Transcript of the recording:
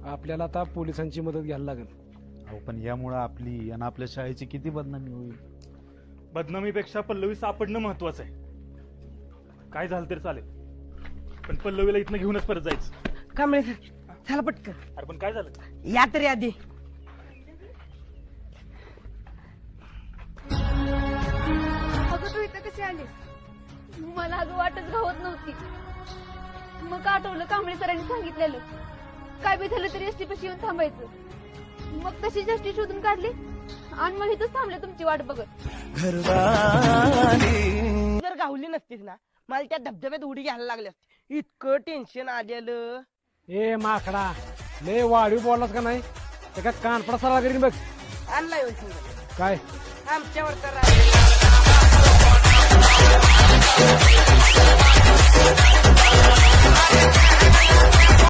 आपल्याला आता पोलिसांची मदत घ्यायला लागेल. अहो पण यामुळे आपली आणि आपल्या शाळेची किती बदनामी होईल. बदनामीपेक्षा पल्लवी सापडणं महत्वाचं आहे. काय झालं तरी चालेल, पण पल्लवीला इथनं घेऊनच परत जायचं. कांबळे चला पटकन अरे पण काय झालं? या तरी आधी. अगं तू इथं कशी आलीस? मला अगं वाटच घावत नव्हती. मग आठवलं कांबळे सरांनी सांगितलेलं, काय बी झालं तरी एसटी पाशी येऊन थांबायचं. मग तशीच एसटी शोधून काढली आणि मग इथंच थांबले तुमची वाट बघत. जर गावली नसतीस ना मला त्या धबधब्यात उडी घ्यायला लागल्या असती. इतकं टेन्शन आलेलं. ए माकडा, लय वाढीव बोललास का नाही? ते काय कानपडा सरा करीन बघ. आणला येऊन काय आमच्यावर तर